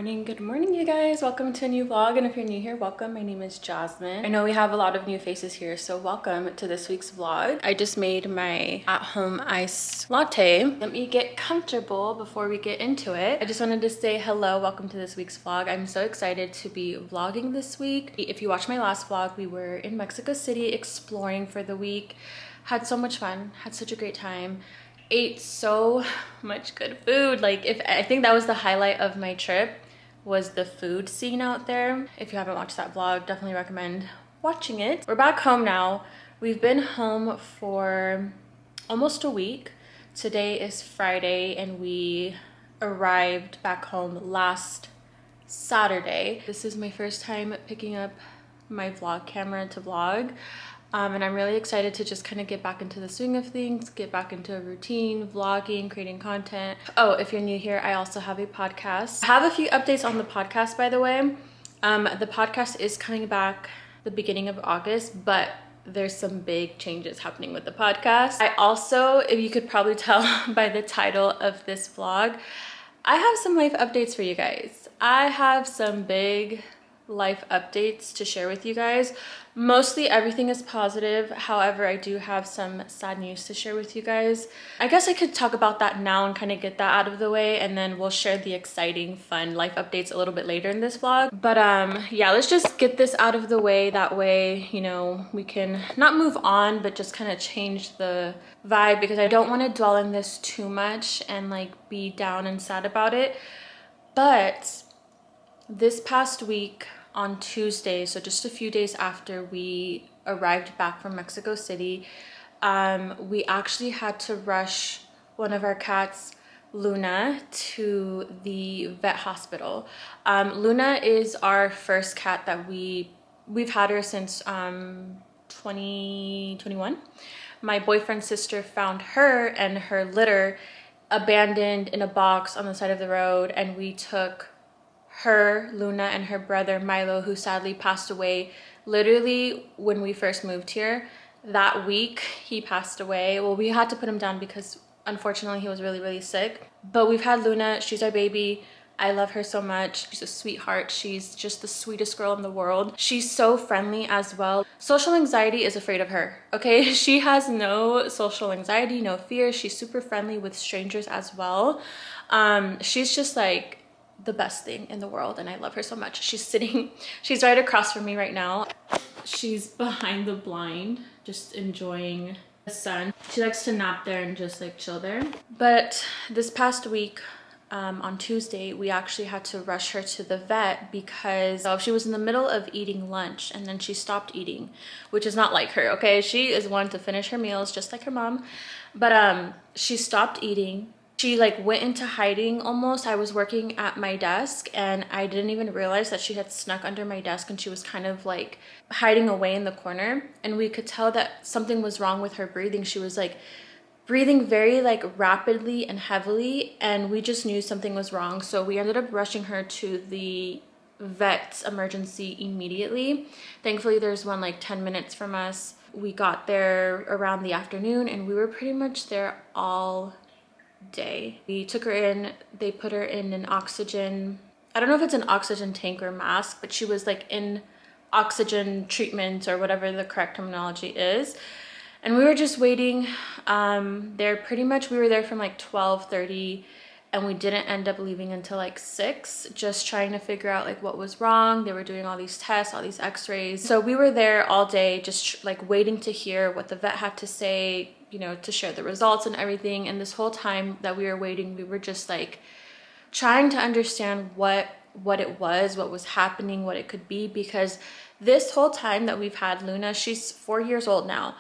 Good morning you guys. Welcome to a new vlog, and if you're new here, welcome. My name is Jasmine. I know we have a lot of new faces here, so welcome to this week's vlog. I just made my at-home iced latte. Let me get comfortable before we get into it. I just wanted to say hello, welcome to this week's vlog. I'm so excited to be vlogging this week. If you watched my last vlog, we were in Mexico City exploring for the week. Had so much fun, had such a great time. Ate so much good food. I think that was the highlight of my trip, was the food scene out there. If you haven't watched that vlog, definitely recommend watching it. We're back home now. We've been home for almost a week. Today is Friday and we arrived back home last Saturday. This is my first time picking up my vlog camera to vlog. And I'm really excited to just kind of get back into the swing of things, get back into a routine, vlogging, creating content. Oh, if you're new here, I also have a podcast. I have a few updates on the podcast, by the way. The podcast is coming back the beginning of August, but there's some big changes happening with the podcast. I also, if you could probably tell by the title of this vlog, I have some life updates for you guys. I have some big life updates to share with you guys. Mostly everything is positive. However, I do have some sad news to share with you guys. I guess I could talk about that now and kind of get that out of the way, and then we'll share the exciting, fun life updates a little bit later in this vlog. But yeah, let's just get this out of the way. That way, you know, we can not move on, but just kind of change the vibe, because I don't want to dwell in this too much and like be down and sad about it. But this past week, on Tuesday, so just a few days after we arrived back from Mexico City, we actually had to rush one of our cats, Luna, to the vet hospital. Luna is our first cat that we've had her since 2021. My boyfriend's sister found her and her litter abandoned in a box on the side of the road, and we took her, Luna, and her brother Milo, who sadly passed away literally when we first moved here. That week he passed away. Well, we had to put him down because unfortunately he was really sick. But we've had Luna. She's our baby. I love her so much. She's a sweetheart. She's just the sweetest girl in the world. She's so friendly as well. Social anxiety is afraid of her, okay? She has no social anxiety, no fear. She's super friendly with strangers as well. She's just like the best thing in the world, and I love her so much. She's right across from me right now. She's behind the blind, just enjoying the sun. She likes to nap there and just like chill there. But this past week, on Tuesday, we actually had to rush her to the vet because she was in the middle of eating lunch and then she stopped eating, which is not like her, okay? She is one to finish her meals just like her mom. But she stopped eating. She like went into hiding almost. I was working at my desk and I didn't even realize that she had snuck under my desk, and she was kind of like hiding away in the corner, and we could tell that something was wrong with her breathing. She was like breathing very like rapidly and heavily, and we just knew something was wrong. So we ended up rushing her to the vet's emergency immediately. Thankfully there's one like 10 minutes from us. We got there around the afternoon and we were pretty much there all day. We took her in, they put her in an oxygen, I don't know if it's an oxygen tank or mask, but she was like in oxygen treatment or whatever the correct terminology is. And we were just waiting there. Pretty much we were there from like 12:30, and we didn't end up leaving until like 6, just trying to figure out like what was wrong. They were doing all these tests, all these x-rays. So we were there all day just like waiting to hear what the vet had to say, you know, to share the results and everything. And this whole time that we were waiting, we were just like trying to understand what it was, what was happening, what it could be. Because this whole time that we've had Luna, she's 4 years old now.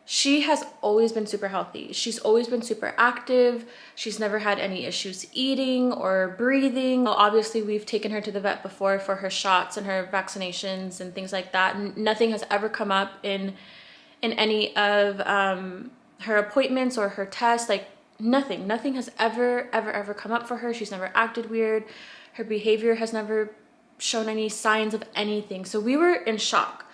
She has always been super healthy. She's always been super active. She's never had any issues eating or breathing. Well, obviously we've taken her to the vet before for her shots and her vaccinations and things like that. Nothing has ever come up in any of her appointments or her tests. Like nothing has ever come up for her. She's never acted weird. Her behavior has never shown any signs of anything. So we were in shock.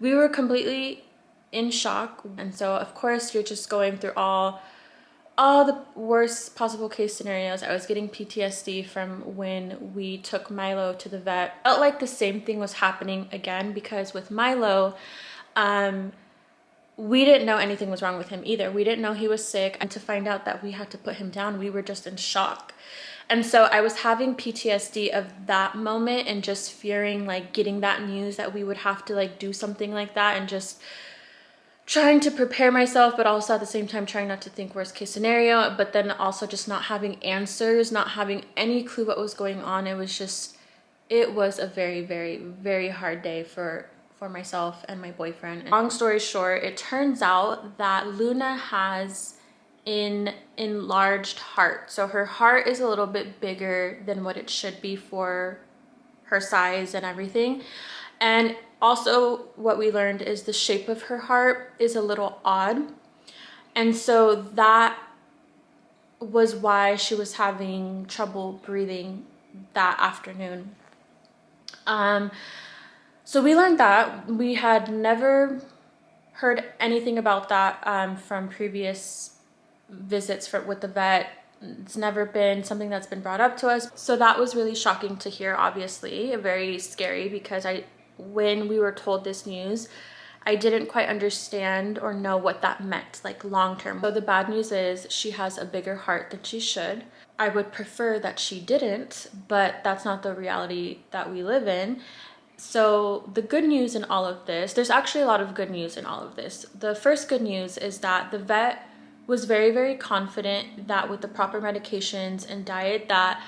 We were completely in shock. And so of course you're just going through all all the worst possible case scenarios. I was getting PTSD from when we took Milo to the vet. Felt like the same thing was happening again, because with Milo, we didn't know anything was wrong with him either. We didn't know he was sick, and to find out that we had to put him down, we were just in shock. And so I was having PTSD of that moment, and just fearing like getting that news that we would have to like do something like that, and just trying to prepare myself, but also at the same time trying not to think worst case scenario, but then also just not having answers, not having any clue what was going on. It was a very, very, very hard day for myself and my boyfriend. And long story short, it turns out that Luna has an enlarged heart. So her heart is a little bit bigger than what it should be for her size and everything. And also what we learned is the shape of her heart is a little odd. And so that was why she was having trouble breathing that afternoon. So we learned that. We had never heard anything about that from previous visits with the vet. It's never been something that's been brought up to us. So that was really shocking to hear, obviously, very scary, because when we were told this news, I didn't quite understand or know what that meant, like long term. So the bad news is she has a bigger heart than she should. I would prefer that she didn't, but that's not the reality that we live in. So the good news in all of this, there's actually a lot of good news in all of this. The first good news is that the vet was very, very confident that with the proper medications and diet, that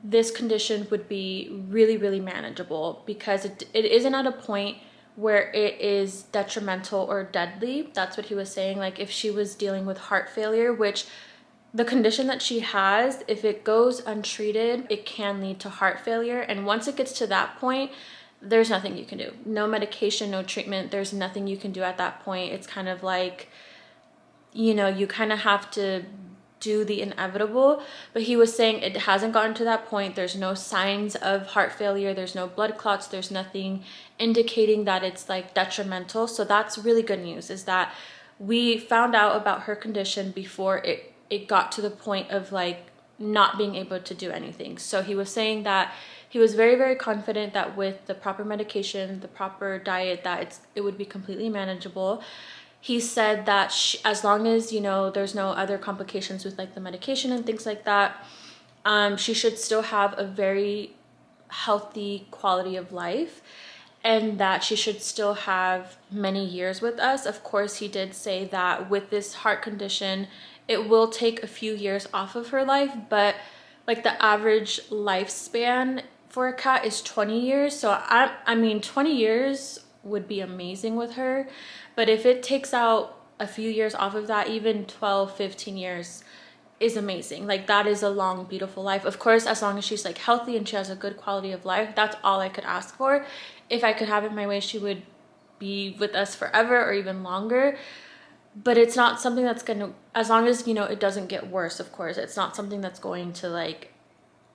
this condition would be really, really manageable, because it isn't at a point where it is detrimental or deadly. That's what he was saying. Like if she was dealing with heart failure, which the condition that she has, if it goes untreated, it can lead to heart failure. And once it gets to that point, there's nothing you can do. No medication, no treatment. There's nothing you can do at that point. It's kind of like, you know, you kind of have to do the inevitable. But he was saying it hasn't gotten to that point. There's no signs of heart failure. There's no blood clots. There's nothing indicating that it's like detrimental. So that's really good news, is that we found out about her condition before it got to the point of like not being able to do anything. So he was saying that he was very, very confident that with the proper medication, the proper diet, that it would be completely manageable. He said that as long as, you know, there's no other complications with like the medication and things like that, she should still have a very healthy quality of life, and that she should still have many years with us. Of course, he did say that with this heart condition, it will take a few years off of her life, but like the average lifespan for a cat is 20 years. So I mean, 20 years would be amazing with her. But if it takes out a few years off of that, even 12, 15 years is amazing. Like that is a long, beautiful life. Of course, as long as she's like healthy and she has a good quality of life, that's all I could ask for. If I could have it my way, she would be with us forever or even longer. But it's not something that's gonna, as long as, you know, it doesn't get worse, of course, it's not something that's going to like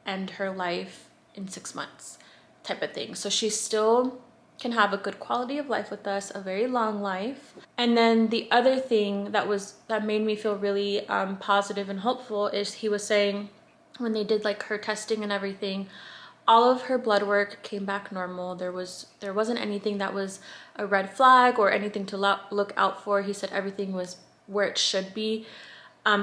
end her life in 6 months type of thing. So she still can have a good quality of life with us, a very long life. And then the other thing that made me feel really positive and hopeful is he was saying when they did like her testing and everything, all of her blood work came back normal. There wasn't anything that was a red flag or anything to look out for. He said everything was where it should be.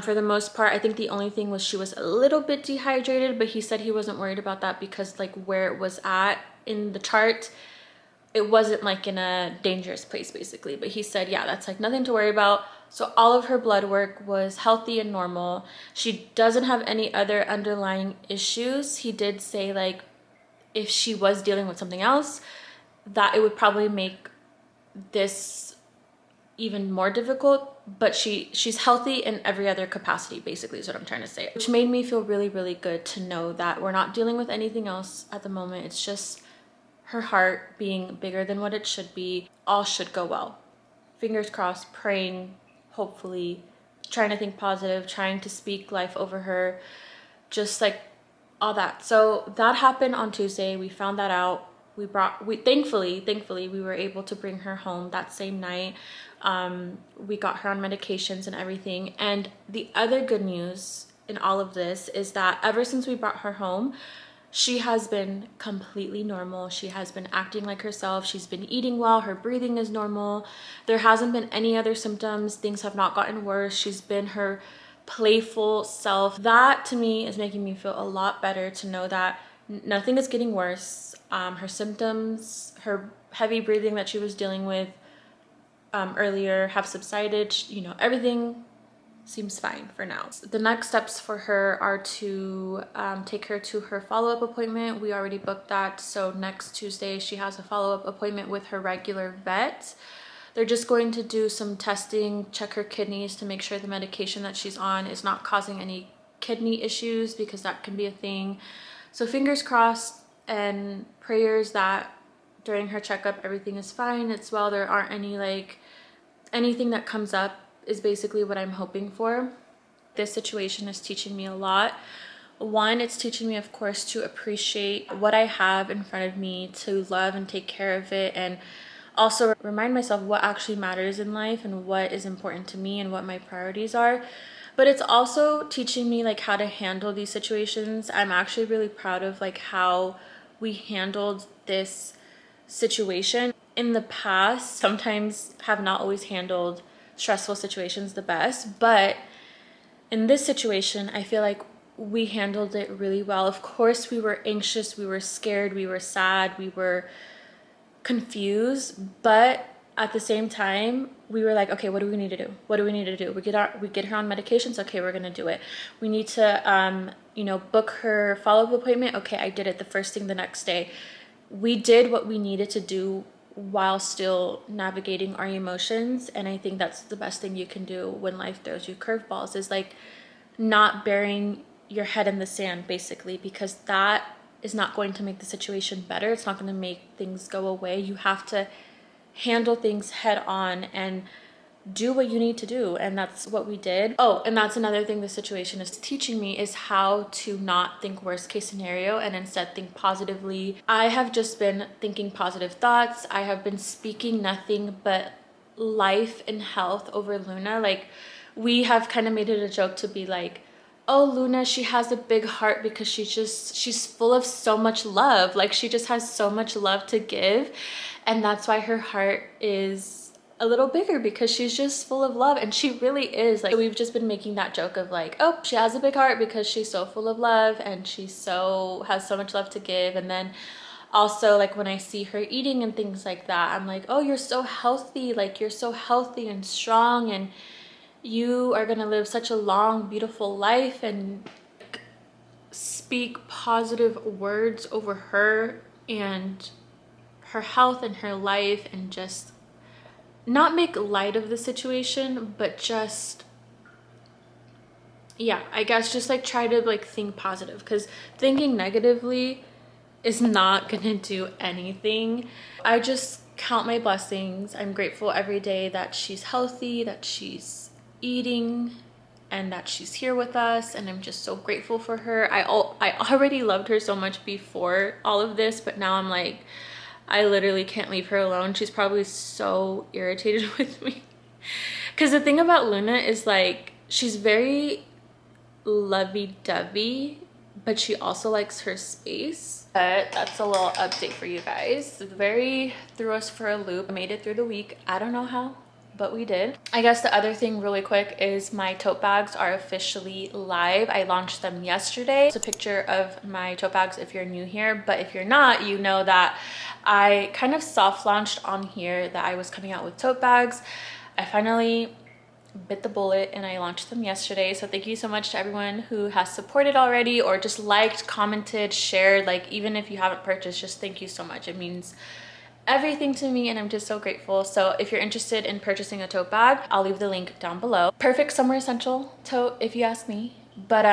For the most part, I think the only thing was she was a little bit dehydrated, but he said he wasn't worried about that because like where it was at in the chart, it wasn't like in a dangerous place basically. But he said, yeah, that's like nothing to worry about. So all of her blood work was healthy and normal. She doesn't have any other underlying issues. He did say like if she was dealing with something else, that it would probably make this even more difficult, but she's healthy in every other capacity basically is what I'm trying to say, which made me feel really, really good to know that we're not dealing with anything else at the moment. It's just her heart being bigger than what it should be. All should go well. Fingers crossed, praying, hopefully, trying to think positive, trying to speak life over her, just like all that. So that happened on Tuesday. We found that out. thankfully we were able to bring her home that same night. We got her on medications and everything. And the other good news in all of this is that ever since we brought her home, she has been completely normal. She has been acting like herself. She's been eating well. Her breathing is normal. There hasn't been any other symptoms. Things have not gotten worse. She's been her playful self. That to me is making me feel a lot better to know that nothing is getting worse. Her symptoms, her heavy breathing that she was dealing with earlier have subsided. You know, everything seems fine for now. The next steps for her are to take her to her follow-up appointment. We already booked that, so next Tuesday she has a follow-up appointment with her regular vet. They're just going to do some testing, check her kidneys to make sure the medication that she's on is not causing any kidney issues, because that can be a thing. So fingers crossed and prayers that during her checkup everything is fine, it's well, there aren't any anything that comes up is basically what I'm hoping for. This situation is teaching me a lot. One, it's teaching me, of course, to appreciate what I have in front of me, to love and take care of it, and also remind myself what actually matters in life and what is important to me and what my priorities are. But it's also teaching me how to handle these situations. I'm actually really proud of how we handled this situation. In the past, sometimes have not always handled stressful situations the best, but in this situation I feel like we handled it really well. Of course we were anxious, we were scared, we were sad, we were confused, but at the same time we were like, okay, what do we need to do? What do we need to do? We get her on medications. Okay, we're gonna do it. We need to book her follow-up appointment. Okay, I did it the first thing the next day. We did what we needed to do while still navigating our emotions. And I think that's the best thing you can do when life throws you curveballs, is not burying your head in the sand, basically, because that is not going to make the situation better. It's not going to make things go away. You have to handle things head on and do what you need to do, and that's what we did. Oh, and that's another thing the situation is teaching me, is how to not think worst case scenario and instead think positively. I have just been thinking positive thoughts. I have been speaking nothing but life and health over Luna. We have kind of made it a joke to be like, oh, Luna, she has a big heart because she's full of so much love. She just has so much love to give, and that's why her heart is a little bigger, because she's just full of love. And she really is. We've just been making that joke of oh, she has a big heart because she's so full of love and she has so much love to give. And then also when I see her eating and things like that, I'm like, oh, you're so healthy. You're so healthy and strong, and you are gonna live such a long, beautiful life. And speak positive words over her and her health and her life, and just not make light of the situation, but just, yeah, I guess just try to think positive, because thinking negatively is not gonna do anything. I just count my blessings. I'm grateful every day that she's healthy, that she's eating, and that she's here with us, and I'm just so grateful for her. I already loved her so much before all of this, but now I'm I literally can't leave her alone. She's probably so irritated with me. Because the thing about Luna is she's very lovey-dovey, but she also likes her space. But that's a little update for you guys. Very threw us for a loop. I made it through the week. I don't know how, but we did. I guess the other thing really quick is my tote bags are officially live. I launched them yesterday. It's a picture of my tote bags if you're new here, but if you're not, you know that I kind of soft launched on here that I was coming out with tote bags. I finally bit the bullet and I launched them yesterday. So thank you so much to everyone who has supported already, or just liked, commented, shared. Even if you haven't purchased, just thank you so much. It means everything to me, and I'm just so grateful. So if you're interested in purchasing a tote bag, I'll leave the link down below. Perfect summer essential tote, if you ask me. But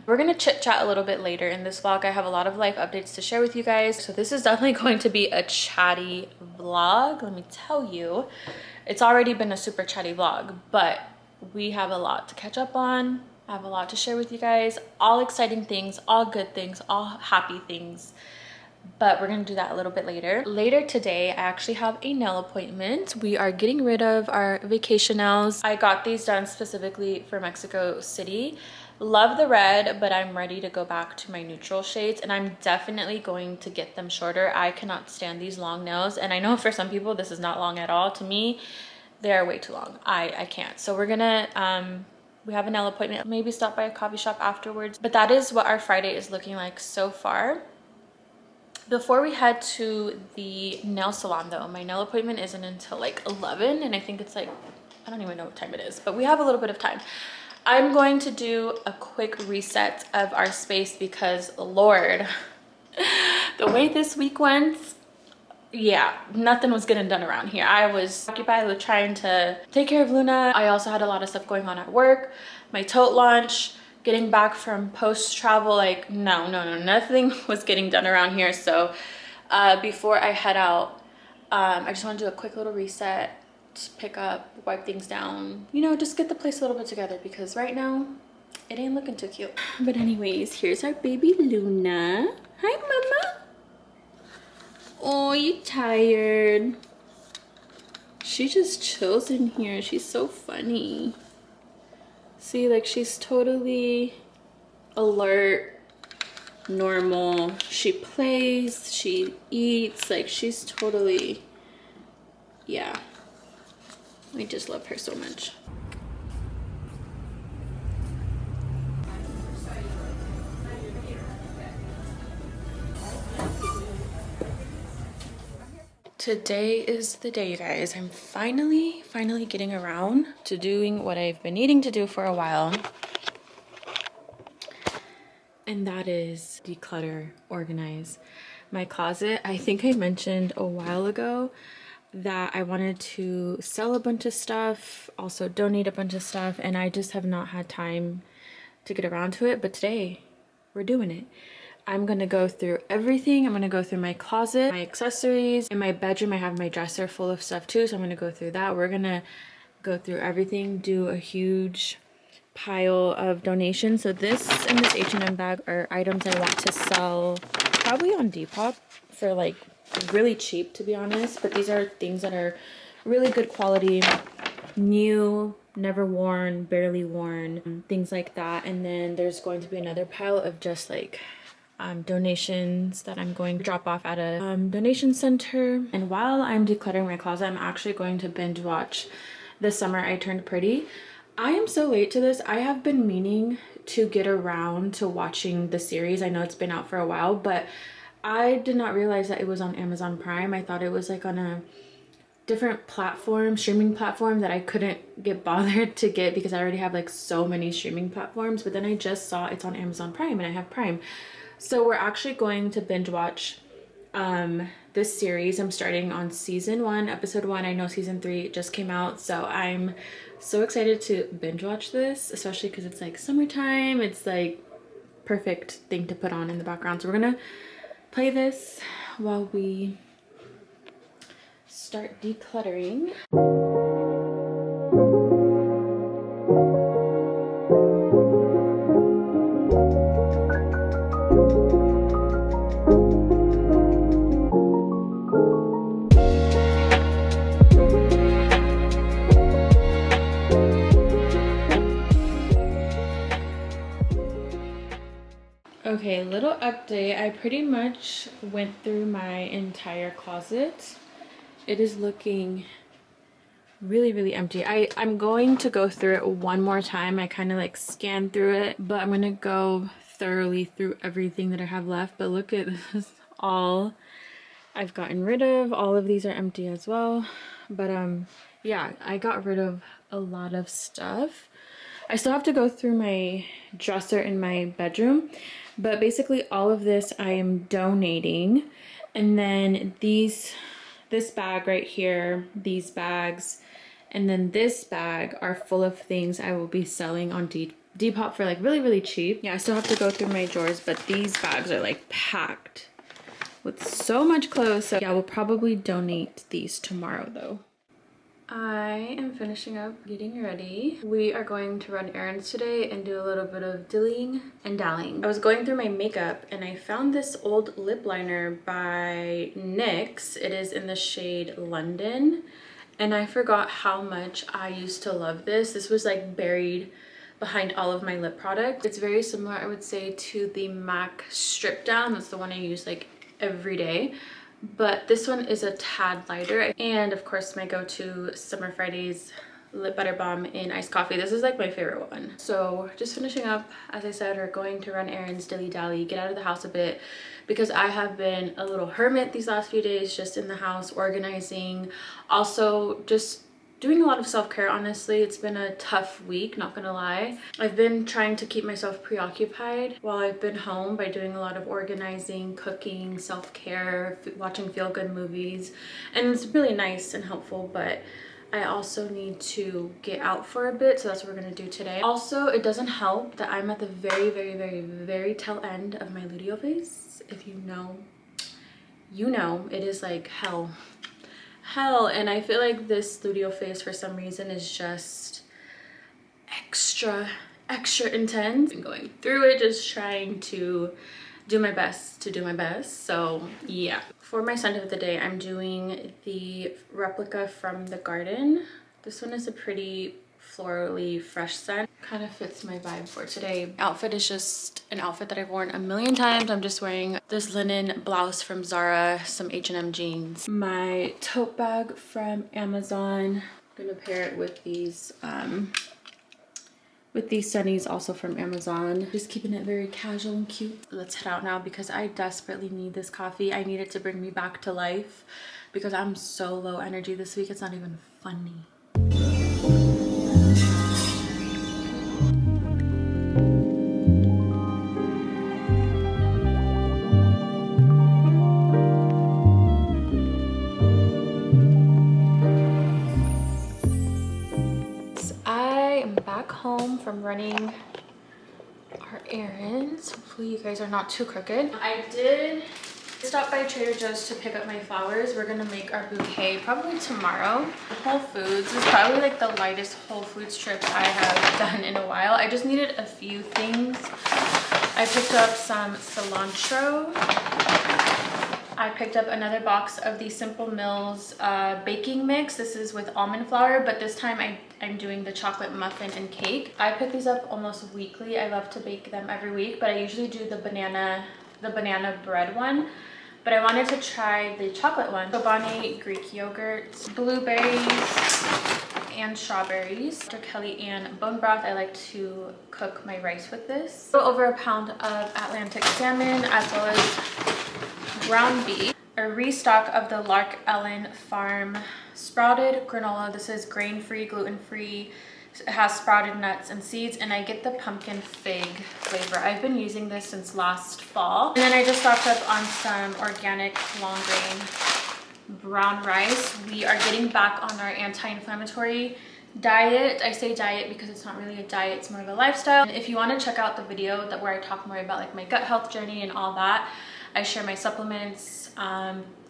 we're gonna chit chat a little bit later in this vlog. I have a lot of life updates to share with you guys, so this is definitely going to be a chatty vlog. Let me tell you, it's already been a super chatty vlog, but we have a lot to catch up on. I have a lot to share with you guys, all exciting things, all good things, all happy things. but we're gonna do that a little bit later. Later today, I actually have a nail appointment. We are getting rid of our vacation nails. I got these done specifically for Mexico City. Love the red, but I'm ready to go back to my neutral shades, and I'm definitely going to get them shorter. I cannot stand these long nails, and I know for some people this is not long at all. To me, they are way too long. I can't. So we're gonna we have a nail appointment, maybe stop by a coffee shop afterwards. But that is what our Friday is looking like so far. Before we head to the nail salon though, my nail appointment isn't until like 11, and I think it's like, I don't even know what time it is, but we have a little bit of time. I'm going to do a quick reset of our space because Lord, the way this week went, yeah, nothing was getting done around here. I was occupied with trying to take care of Luna. I also had a lot of stuff going on at work, my tote launch, getting back from post travel. Like no, nothing was getting done around here. So before I head out, I just want to do a quick little reset, just pick up, wipe things down, you know, just get the place a little bit together because right now it ain't looking too cute. But anyways, here's our baby Luna. Hi mama. Oh, you tired? She just chills in here. She's so funny. See, like she's totally alert, normal. She plays, she eats, like she's totally, yeah. I just love her so much. Today is the day, guys. I'm finally getting around to doing what I've been needing to do for a while. And that is declutter, organize my closet. I think I mentioned a while ago that I wanted to sell a bunch of stuff, also donate a bunch of stuff, and I just have not had time to get around to it. But today we're doing it. I'm gonna go through everything. I'm gonna go through my closet, my accessories. In my bedroom, I have my dresser full of stuff too, so I'm gonna go through that. We're gonna go through everything, do a huge pile of donations. So this and this H&M bag are items I want to sell probably on Depop for like really cheap, to be honest. But these are things that are really good quality, new, never worn, barely worn, things like that. And then there's going to be another pile of just like donations that I'm going to drop off at a donation center. And while I'm decluttering my closet, I'm actually going to binge watch This Summer I Turned Pretty. I am so late to this. I have been meaning to get around to watching the series. I know it's been out for a while, but I did not realize that it was on Amazon Prime. I thought it was like on a different platform, streaming platform that I couldn't get bothered to get because I already have like so many streaming platforms. But then I just saw it's on Amazon Prime and I have Prime. So we're actually going to binge watch this series. I'm starting on season 1, episode 1. I know season 3 just came out, so I'm so excited to binge watch this, especially because it's like summertime. It's like perfect thing to put on in the background. So we're gonna play this while we start decluttering. Okay, little update. I pretty much went through my entire closet. It is looking really empty. I'm going to go through it one more time. I kind of like scanned through it, but I'm gonna go thoroughly through everything that I have left. But look at this, all I've gotten rid of. All of these are empty as well. But yeah, I got rid of a lot of stuff. I still have to go through my dresser in my bedroom, but basically all of this I am donating. And then this bag right here, these bags, and then this bag are full of things I will be selling on Depop for like really cheap. Yeah, I still have to go through my drawers, but these bags are like packed with so much clothes. So yeah, we'll probably donate these tomorrow though. I am finishing up getting ready. We are going to run errands today and do a little bit of dilling and dallying. I was going through my makeup and I found this old lip liner by NYX. It is in the shade London. And I forgot how much I used to love this. This was like buried behind all of my lip products. It's very similar, I would say, to the MAC Strip Down. That's the one I use like every day. But this one is a tad lighter. And of course, my go-to Summer Fridays lip butter balm in iced coffee. This is like my favorite one. So just finishing up, as I said, we're going to run errands, dilly-dally, get out of the house a bit, because I have been a little hermit these last few days, just in the house, organizing. Also, just doing a lot of self-care. Honestly, it's been a tough week, not gonna lie. I've been trying to keep myself preoccupied while I've been home by doing a lot of organizing, cooking, self-care, watching feel-good movies, and it's really nice and helpful, but I also need to get out for a bit, so that's what we're gonna do today. Also, it doesn't help that I'm at the very tail end of my luteal phase. If you know, you know, it is like hell, and I feel like this luteal phase for some reason is just extra intense. I'm going through it, just trying to do my best so yeah. For my scent of the day, I'm doing the replica from the garden. This one is a pretty florally fresh scent, kind of fits my vibe for today. Outfit is just an outfit that I've worn a million times. I'm just wearing this linen blouse from Zara, some H&M jeans, my tote bag from Amazon. I'm gonna pair it with these sunnies, also from Amazon. Just keeping it very casual and cute. Let's head out now because I desperately need this coffee. I need it to bring me back to life because I'm so low energy this week. It's not even funny. Home from running our errands. Hopefully you guys are not too crooked. I did stop by Trader Joe's to pick up my flowers. We're gonna make our bouquet probably tomorrow. Whole Foods is probably like the lightest Whole Foods trip I have done in a while. I just needed a few things. I picked up some cilantro. I picked up another box of the Simple Mills baking mix. This is with almond flour, but this time I'm doing the chocolate muffin and cake. I pick these up almost weekly. I love to bake them every week, but I usually do the banana bread one. But I wanted to try the chocolate one. Chobani Greek yogurt, blueberries, and strawberries. Dr. Kelly and bone broth. I like to cook my rice with this. Over a pound of Atlantic salmon, as well as ground beef, a restock of the Lark Ellen Farm sprouted granola. This is grain-free, gluten-free. It has sprouted nuts and seeds, and I get the pumpkin fig flavor. I've been using this since last fall. And then I just stocked up on some organic long grain brown rice. We are getting back on our anti-inflammatory diet. I say diet because it's not really a diet, it's more of a lifestyle. And if you want to check out the video where I talk more about like my gut health journey and all that, I share my supplements,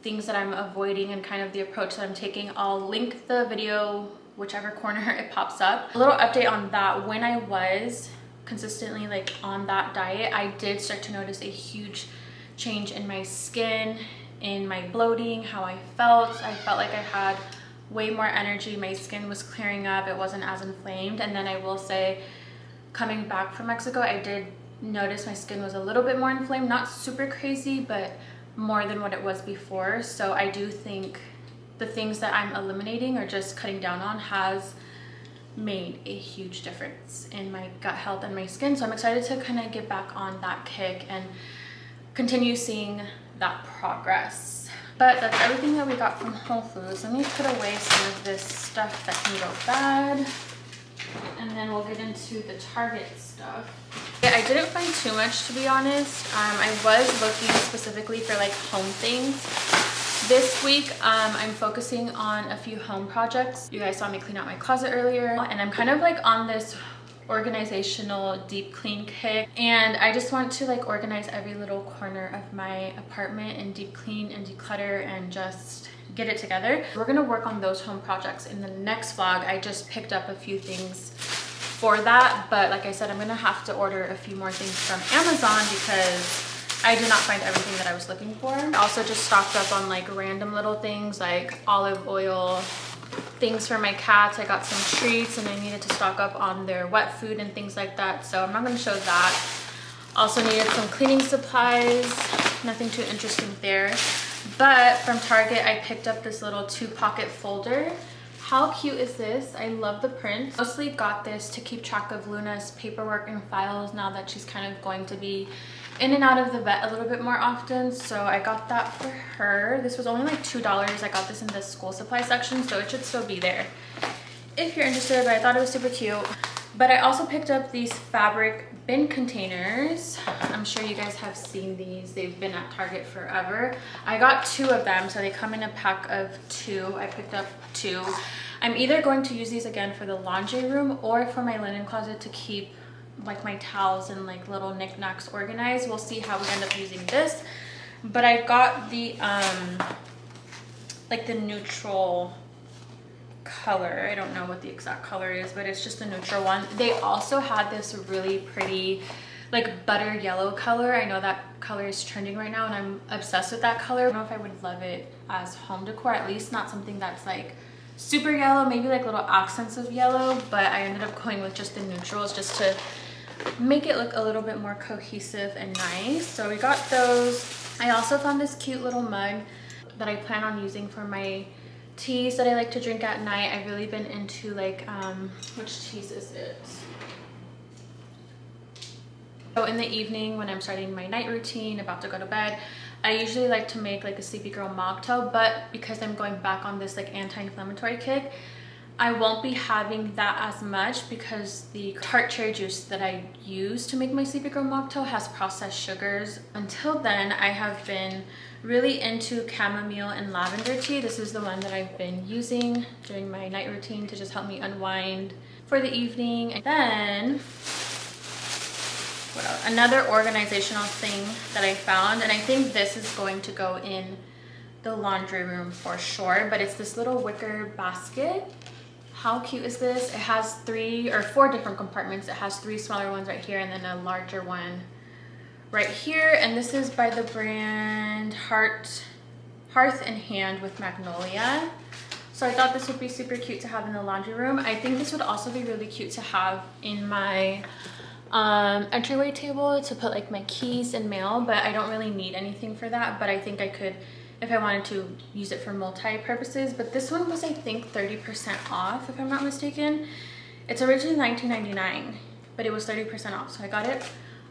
things that I'm avoiding, and kind of the approach that I'm taking. I'll link the video whichever corner it pops up. A little update on that. When I was consistently like on that diet, I did start to notice a huge change in my skin, in my bloating, how I felt. I felt like I had way more energy. My skin was clearing up. It wasn't as inflamed. And then I will say, coming back from Mexico, I did notice my skin was a little bit more inflamed, not super crazy, but more than what it was before. So I do think the things that I'm eliminating or just cutting down on has made a huge difference in my gut health and my skin. So I'm excited to kind of get back on that kick and continue seeing that progress. But that's everything that we got from Whole Foods. Let me put away some of this stuff that can go bad, and then we'll get into the Target stuff. I didn't find too much, to be honest. I was looking specifically for like home things. This week, I'm focusing on a few home projects. You guys saw me clean out my closet earlier, and I'm kind of like on this organizational deep clean kick, and I just want to like organize every little corner of my apartment and deep clean and declutter and just get it together. We're gonna work on those home projects in the next vlog. I just picked up a few things for that, but like I said, I'm gonna have to order a few more things from Amazon because I did not find everything that I was looking for. I also just stocked up on like random little things like olive oil, things for my cats. I got some treats and I needed to stock up on their wet food and things like that, so I'm not going to show that. Also needed some cleaning supplies, nothing too interesting there. But from Target I picked up this little 2-pocket folder. How cute is this? I love the print. Mostly got this to keep track of Luna's paperwork and files now that she's kind of going to be in and out of the vet a little bit more often, so I got that for her. This was only like $2. I got this in the school supply section, so it should still be there if you're interested, but I thought it was super cute. But I also picked up these fabric bin containers. I'm sure you guys have seen these. They've been at Target forever. I got 2 of them, so they come in a pack of 2. I picked up 2. I'm either going to use these again for the laundry room or for my linen closet to keep like my towels and like little knickknacks organized. We'll see how we end up using this. But I got the like the neutral color. I don't know what the exact color is, but it's just the neutral one. They also had this really pretty like butter yellow color. I know that color is trending right now and I'm obsessed with that color. I don't know if I would love it as home decor, at least not something that's like super yellow, maybe like little accents of yellow, but I ended up going with just the neutrals just to make it look a little bit more cohesive and nice. So we got those. I also found this cute little mug that I plan on using for my teas that I like to drink at night. I've really been into like which teas is it? So in the evening when I'm starting my night routine, about to go to bed, I usually like to make like a sleepy girl mocktail, but because I'm going back on this like anti-inflammatory kick, I won't be having that as much because the tart cherry juice that I use to make my sleepy girl mocktail has processed sugars. Until then, I have been really into chamomile and lavender tea. This is the one that I've been using during my night routine to just help me unwind for the evening. And then what else? Another organizational thing that I found, and I think this is going to go in the laundry room for sure, but it's this little wicker basket. How cute is this? It has 3 or 4 different compartments. It has 3 smaller ones right here and then a larger one right here. And this is by the brand Hearth and Hand with Magnolia. So I thought this would be super cute to have in the laundry room. I think this would also be really cute to have in my entryway table to put like my keys and mail, but I don't really need anything for that. But I think I could, if I wanted to, use it for multi-purposes. But this one was, I think, 30% off, if I'm not mistaken. It's originally $19.99, but it was 30% off, so I got it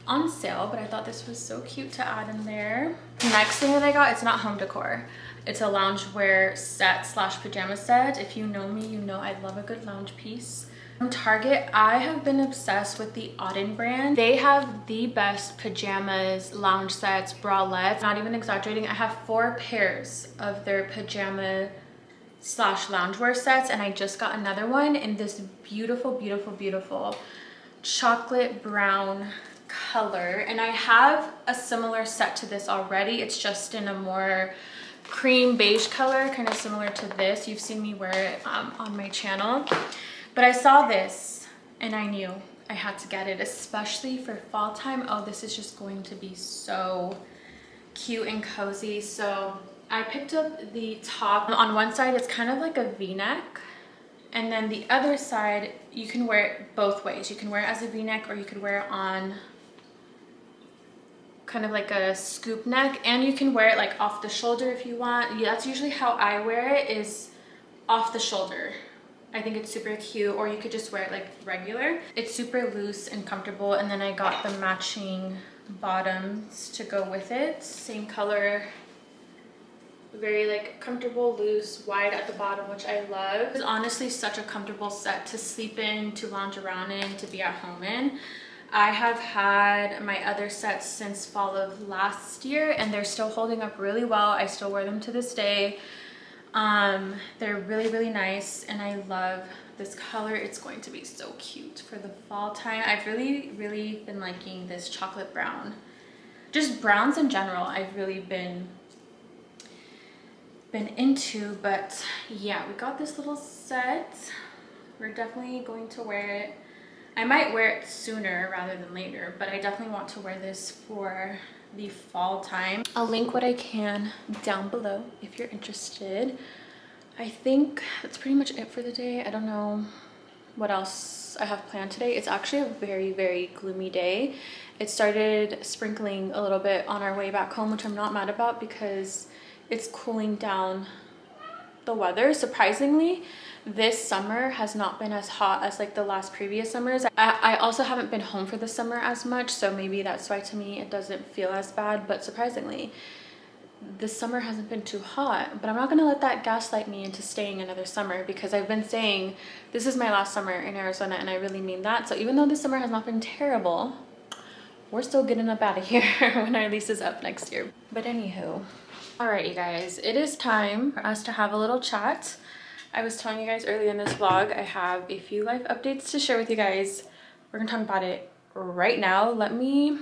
on sale. But I thought this was so cute to add in there. Next thing that I got, it's not home decor. It's a loungewear set / pajama set. If you know me, you know I love a good lounge piece. From Target, I have been obsessed with the Auden brand. They have the best pajamas, lounge sets, bralettes. Not even exaggerating, I have 4 pairs of their pajama / loungewear sets, and I just got another one in this beautiful, beautiful, beautiful chocolate brown color. And I have a similar set to this already. It's just in a more cream beige color, kind of similar to this. You've seen me wear it on my channel. But I saw this and I knew I had to get it, especially for fall time. Oh, this is just going to be so cute and cozy. So I picked up the top. On one side, it's kind of like a V-neck. And then the other side, you can wear it both ways. You can wear it as a V-neck, or you could wear it on kind of like a scoop neck. And you can wear it like off the shoulder if you want. Yeah, that's usually how I wear it, is off the shoulder. I think it's super cute, or you could just wear it like regular. It's super loose and comfortable. And then I got the matching bottoms to go with it. Same color, very like comfortable, loose, wide at the bottom, which I love. It's honestly such a comfortable set to sleep in, to lounge around in, to be at home in. I have had my other sets since fall of last year and they're still holding up really well. I still wear them to this day. They're really, really nice, and I love this color. It's going to be so cute for the fall time. I've really, really been liking this chocolate brown. Just browns in general, I've really been been into, but yeah, we got this little set. We're definitely going to wear it. I might wear it sooner rather than later, but I definitely want to wear this for the fall time. I'll link what I can down below if you're interested. I think that's pretty much it for the day. I don't know what else I have planned today. It's actually a very, very gloomy day. It started sprinkling a little bit on our way back home, which I'm not mad about because it's cooling down the weather. Surprisingly, this summer has not been as hot as like the last previous summers. I also haven't been home for the summer as much, so maybe that's why to me it doesn't feel as bad, but surprisingly this summer hasn't been too hot. But I'm not gonna let that gaslight me into staying another summer, because I've been saying this is my last summer in Arizona and I really mean that. So even though this summer has not been terrible, we're still getting up out of here when our lease is up next year. But anywho, all right, you guys, it is time for us to have a little chat. I was telling you guys earlier in this vlog, I have a few life updates to share with you guys. We're gonna talk about it right now. Let me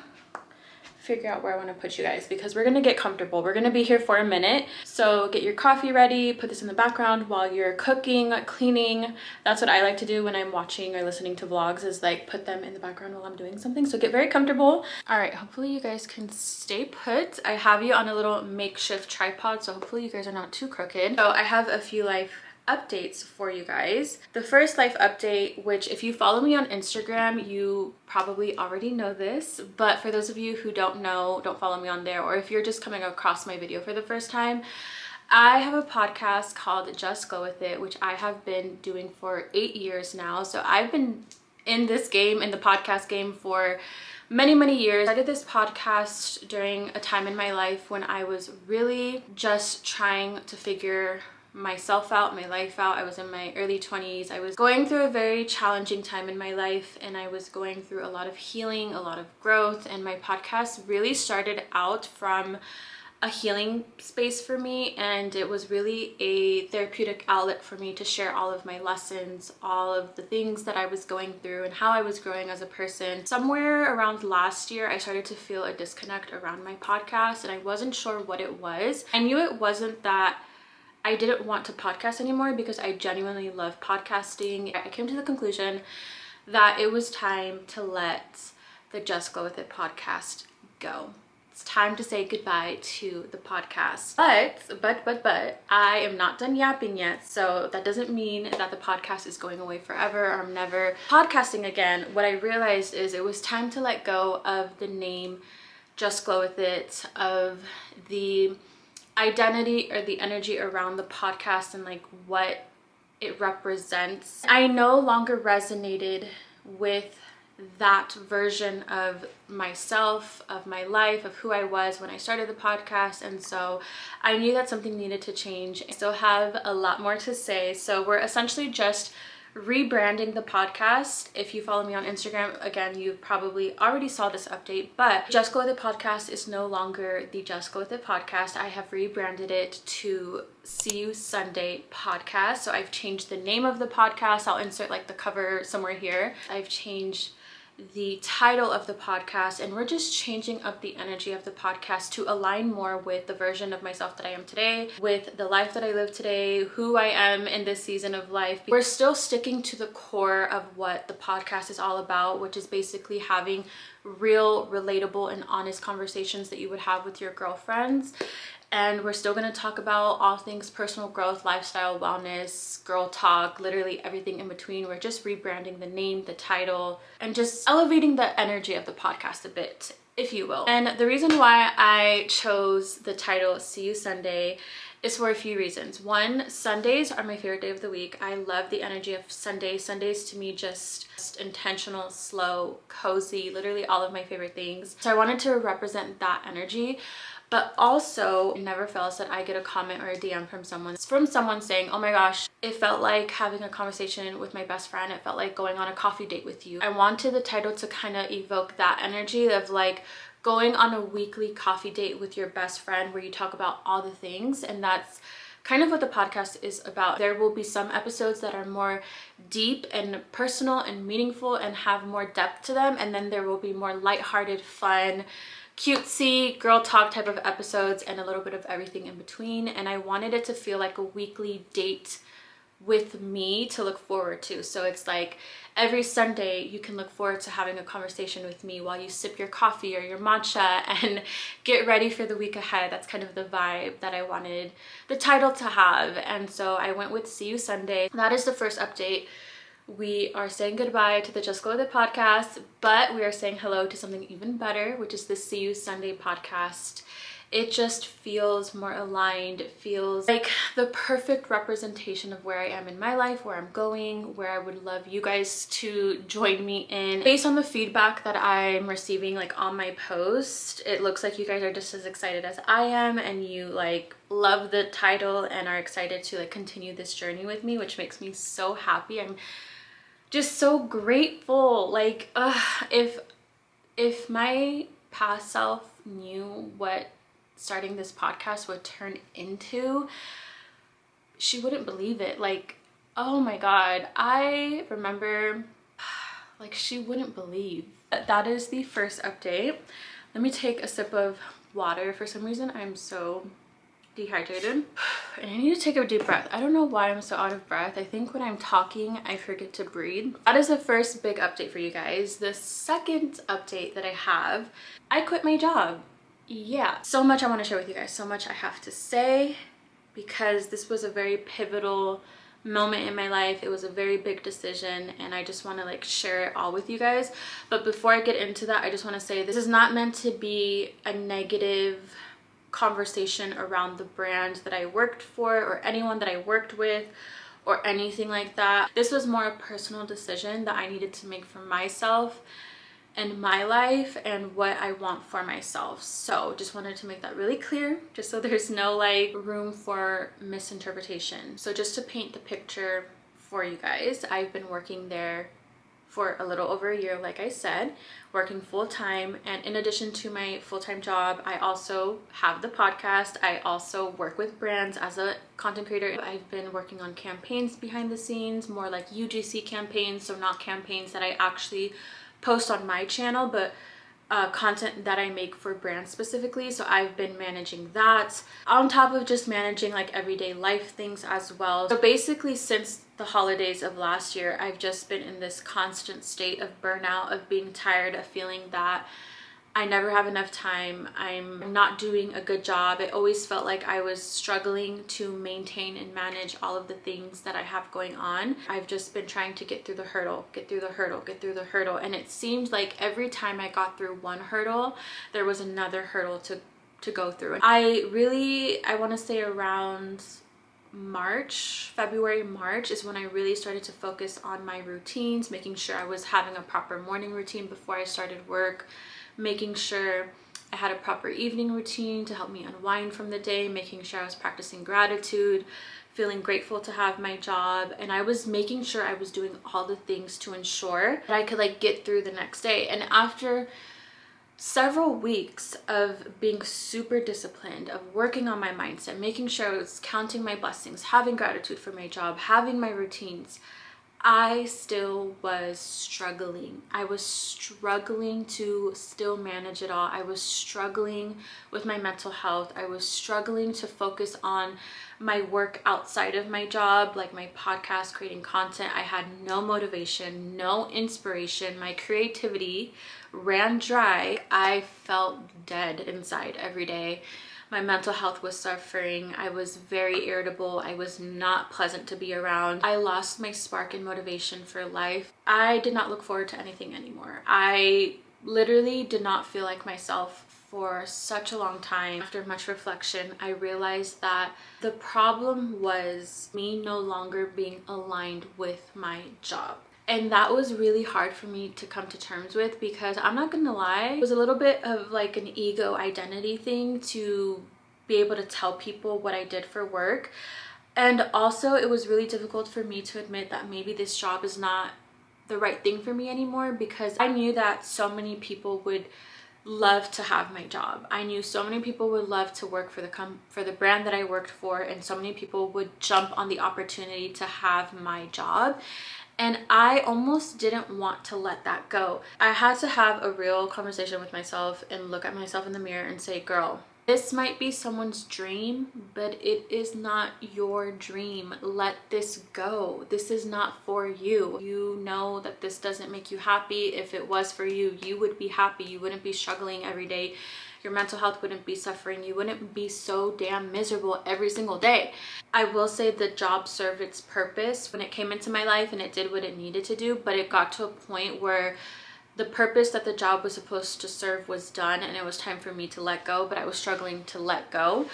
figure out where I want to put you guys, because we're gonna get comfortable. We're gonna be here for a minute, so get your coffee ready, put this in the background while you're cooking, cleaning. That's what I like to do when I'm watching or listening to vlogs, is like put them in the background while I'm doing something. So get very comfortable. All right, hopefully you guys can stay put. I have you on a little makeshift tripod, so hopefully you guys are not too crooked. So I have a few life updates for you guys. The first life update, which if you follow me on Instagram, you probably already know this, but for those of you who don't know, don't follow me on there, or if you're just coming across my video for the first time, I have a podcast called Just Go With It, which I have been doing for 8 years now. So I've been in this game, in the podcast game, for many years. I started this podcast during a time in my life when I was really just trying to figure myself out, my life out. I was in my early 20s. I was going through a very challenging time in my life, and I was going through a lot of healing, a lot of growth, and my podcast really started out from a healing space for me, and it was really a therapeutic outlet for me to share all of my lessons, all of the things that I was going through and how I was growing as a person. Somewhere around last year, I started to feel a disconnect around my podcast, and I wasn't sure what it was. I knew it wasn't that I didn't want to podcast anymore, because I genuinely love podcasting. I came to the conclusion that it was time to let the Just Go With It podcast go. It's time to say goodbye to the podcast. But I am not done yapping yet. So that doesn't mean that the podcast is going away forever, or I'm never podcasting again. What I realized is it was time to let go of the name Just Go With It, of the identity or the energy around the podcast and like what it represents. I no longer resonated with that version of myself, of my life, of who I was when I started the podcast, and so I knew that something needed to change. I still have a lot more to say, so we're essentially just rebranding the podcast. If you follow me on Instagram, again, you probably already saw this update, but Just Go With It podcast is no longer the Just Go With It podcast. I have rebranded it to See You Sunday podcast. So I've changed the name of the podcast. I'll insert like the cover somewhere here. I've changed the title of the podcast, and we're just changing up the energy of the podcast to align more with the version of myself that I am today, with the life that I live today, who I am in this season of life. We're still sticking to the core of what the podcast is all about, which is basically having real, relatable, and honest conversations that you would have with your girlfriends. And we're still going to talk about all things personal growth, lifestyle, wellness, girl talk, literally everything in between. We're just rebranding the name, the title, and just elevating the energy of the podcast a bit, if you will. And the reason why I chose the title See You Sunday is for a few reasons. One, Sundays are my favorite day of the week. I love the energy of Sundays. Sundays to me just intentional, slow, cozy, literally all of my favorite things. So I wanted to represent that energy. But also, it never fails that I get a comment or a DM from someone saying, oh my gosh, it felt like having a conversation with my best friend. It felt like going on a coffee date with you. I wanted the title to kind of evoke that energy of like going on a weekly coffee date with your best friend where you talk about all the things. And that's kind of what the podcast is about. There will be some episodes that are more deep and personal and meaningful and have more depth to them. And then there will be more lighthearted, fun, cutesy girl talk type of episodes and a little bit of everything in between. And I wanted it to feel like a weekly date with me to look forward to. So it's like every Sunday you can look forward to having a conversation with me while you sip your coffee or your matcha and get ready for the week ahead. That's kind of the vibe that I wanted the title to have. And so I went with See You Sunday. That is the first update. We are saying goodbye to the Just Go With It podcast, but we are saying hello to something even better, which is the See You Sunday podcast. It just feels more aligned. It feels like the perfect representation of where I am in my life, where I'm going, where I would love you guys to join me in. Based on the feedback that I'm receiving like on my post, it looks like you guys are just as excited as I am, and you like love the title and are excited to like continue this journey with me, which makes me so happy. I'm just so grateful. Like if my past self knew what starting this podcast would turn into, she wouldn't believe it. Like, oh my god, I remember, like, she wouldn't believe. That is the first update. Let me take a sip of water. For some reason I'm so dehydrated and I need to take a deep breath. I don't know why I'm so out of breath. I think when I'm talking I forget to breathe. That is the first big update for you guys. The second update that I have, I quit my job. Yeah, so much I want to share with you guys, so much I have to say, because this was a very pivotal moment in my life. It was a very big decision and I just want to like share it all with you guys. But before I get into that, I just want to say this is not meant to be a negative conversation around the brand that I worked for or anyone that I worked with or anything like that. This was more a personal decision that I needed to make for myself and my life and what I want for myself. So just wanted to make that really clear, just so there's no like room for misinterpretation. So just to paint the picture for you guys, I've been working there for a little over a year, like I said, working full-time. And in addition to my full-time job, I also have the podcast. I also work with brands as a content creator. I've been working on campaigns behind the scenes, more like UGC campaigns, so not campaigns that I actually post on my channel, but content that I make for brands specifically. So I've been managing that on top of just managing like everyday life things as well. So basically since the holidays of last year, I've just been in this constant state of burnout, of being tired, of feeling that I never have enough time. I'm not doing a good job. It always felt like I was struggling to maintain and manage all of the things that I have going on. I've just been trying to get through the hurdle, get through the hurdle, get through the hurdle. And it seemed like every time I got through one hurdle, there was another hurdle to go through. I want to say around February, March is when I really started to focus on my routines, making sure I was having a proper morning routine before I started work, making sure I had a proper evening routine to help me unwind from the day, making sure I was practicing gratitude, feeling grateful to have my job. And I was making sure I was doing all the things to ensure that I could like get through the next day. And after several weeks of being super disciplined, of working on my mindset, making sure I was counting my blessings, having gratitude for my job, having my routines, I still was struggling. I was struggling to still manage it all. I was struggling with my mental health. I was struggling to focus on my work outside of my job, like my podcast, creating content. I had no motivation, no inspiration. My creativity ran dry. I felt dead inside every day. My mental health was suffering. I was very irritable. I was not pleasant to be around. I lost my spark and motivation for life. I did not look forward to anything anymore. I literally did not feel like myself for such a long time. After much reflection, I realized that the problem was me no longer being aligned with my job. And that was really hard for me to come to terms with, because I'm not gonna lie, it was a little bit of like an ego identity thing to be able to tell people what I did for work. And also it was really difficult for me to admit that maybe this job is not the right thing for me anymore, because I knew that so many people would love to have my job. I knew so many people would love to work for the brand that I worked for, and so many people would jump on the opportunity to have my job. And I almost didn't want to let that go. I had to have a real conversation with myself and look at myself in the mirror and say, girl, this might be someone's dream, but it is not your dream. Let this go. This is not for you. You know that this doesn't make you happy. If it was for you, you would be happy. You wouldn't be struggling every day. Your mental health wouldn't be suffering. You wouldn't be so damn miserable every single day. I will say the job served its purpose when it came into my life, and it did what it needed to do, but it got to a point where the purpose that the job was supposed to serve was done, and it was time for me to let go. But I was struggling to let go,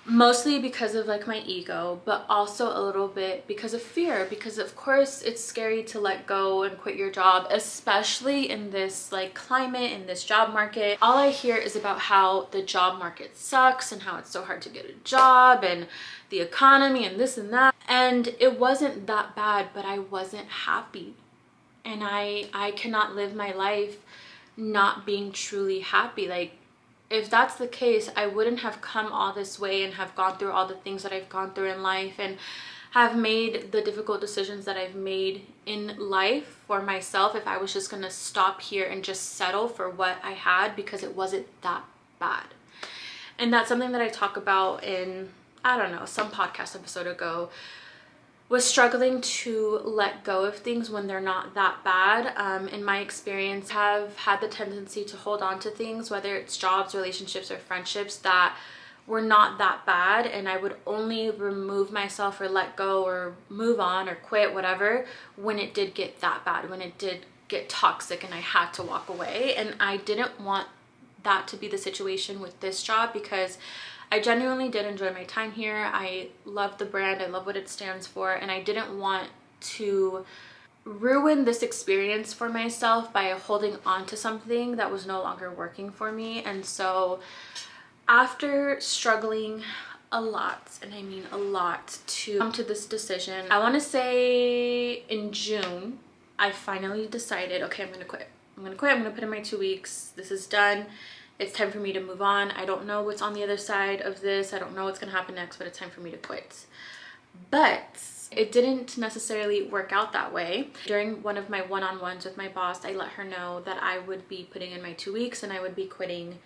mostly because of like my ego, but also a little bit because of fear, because of course it's scary to let go and quit your job, especially in this like climate, in this job market. All I hear is about how the job market sucks and how it's so hard to get a job and the economy and this and that. And it wasn't that bad, but I wasn't happy. And I cannot live my life not being truly happy. Like, if that's the case, I wouldn't have come all this way and have gone through all the things that I've gone through in life and have made the difficult decisions that I've made in life for myself if I was just gonna stop here and just settle for what I had, because it wasn't that bad. And that's something that I talk about in, I don't know, some podcast episode ago, was struggling to let go of things when they're not that bad. In my experience, have had the tendency to hold on to things, whether it's jobs, relationships, or friendships that were not that bad, and I would only remove myself or let go or move on or quit, whatever, when it did get that bad, when it did get toxic and I had to walk away. And I didn't want that to be the situation with this job, because I genuinely did enjoy my time here. I love the brand, I love what it stands for, and I didn't want to ruin this experience for myself by holding on to something that was no longer working for me. And so after struggling a lot, and I mean a lot, to come to this decision, I want to say in June, I finally decided, okay, I'm gonna quit. I'm gonna quit. I'm gonna put in my 2 weeks. This is done. It's time for me to move on. I don't know what's on the other side of this. I don't know what's gonna happen next, but it's time for me to quit. But it didn't necessarily work out that way. During one of my one-on-ones with my boss, I let her know that I would be putting in my 2 weeks and I would be quitting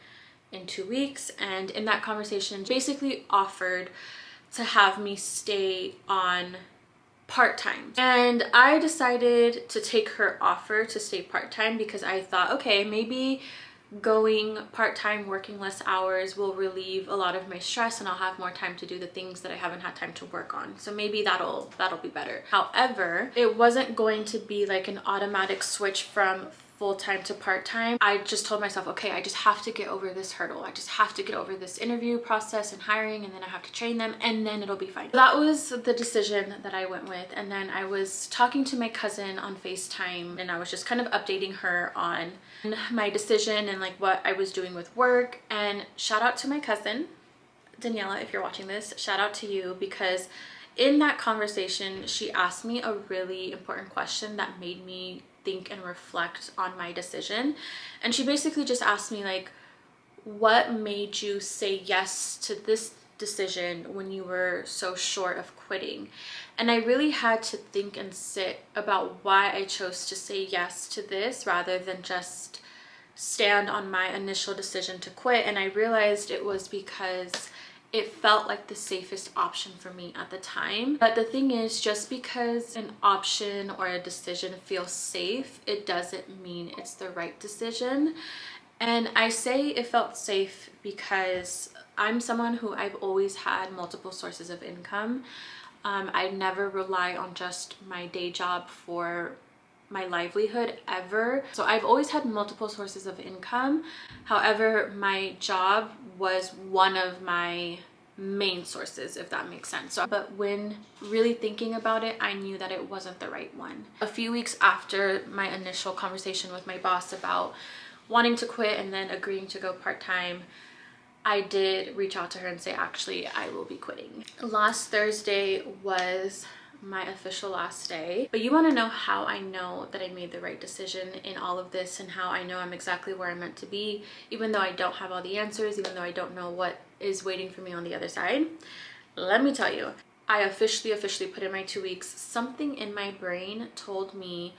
in 2 weeks. And in that conversation, basically offered to have me stay on part-time. And I decided to take her offer to stay part-time, because I thought, okay, maybe going part-time, working less hours will relieve a lot of my stress, and I'll have more time to do the things that I haven't had time to work on. So maybe that'll be better. However, it wasn't going to be like an automatic switch from full-time to part-time. I just told myself, okay, I just have to get over this hurdle. I just have to get over this interview process and hiring, and then I have to train them, and then it'll be fine. That was the decision that I went with. And then I was talking to my cousin on FaceTime, and I was just kind of updating her on my decision and like what I was doing with work. And shout out to my cousin, Daniela, if you're watching this, shout out to you, because in that conversation, she asked me a really important question that made me think and reflect on my decision. And she basically just asked me, like, what made you say yes to this decision when you were so short of quitting? And I really had to think and sit about why I chose to say yes to this rather than just stand on my initial decision to quit. And I realized it was because it felt like the safest option for me at the time. But the thing is, just because an option or a decision feels safe, it doesn't mean it's the right decision. And I say it felt safe because I'm someone who I've always had multiple sources of income. I never rely on just my day job for my livelihood ever. So I've always had multiple sources of income. However, my job was one of my main sources, if that makes sense. But when really thinking about it, I knew that it wasn't the right one. A few weeks after my initial conversation with my boss about wanting to quit and then agreeing to go part-time, I did reach out to her and say, actually, I will be quitting. Last Thursday was my official last day. But you want to know how I know that I made the right decision in all of this, and how I know I'm exactly where I'm meant to be, even though I don't have all the answers, even though I don't know what is waiting for me on the other side? Let me tell you. I officially put in my 2 weeks, something in my brain told me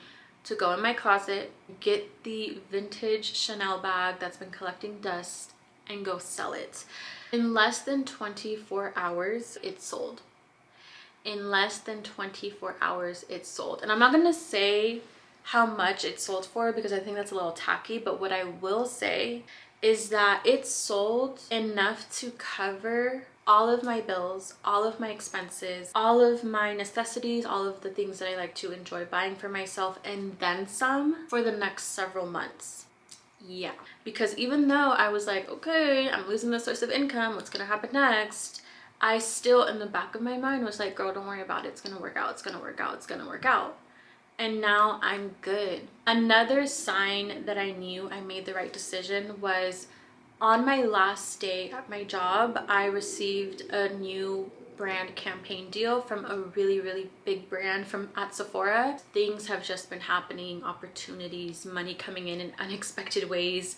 to go in my closet, get the vintage Chanel bag that's been collecting dust, and go sell it. In less than 24 hours, it sold. In less than 24 hours, it sold. And I'm not gonna say how much it sold for because I think that's a little tacky, but what I will say is that it sold enough to cover all of my bills, all of my expenses, all of my necessities, all of the things that I like to enjoy buying for myself, and then some for the next several months. Yeah, because even though I was like, okay, I'm losing the source of income, what's gonna happen next? I still, in the back of my mind, was like, girl, don't worry about it. It's gonna work out. It's gonna work out. It's gonna work out. And now I'm good. Another sign that I knew I made the right decision was on my last day at my job, I received a new brand campaign deal from a really big brand from at Sephora. Things have just been happening, opportunities, money coming in unexpected ways,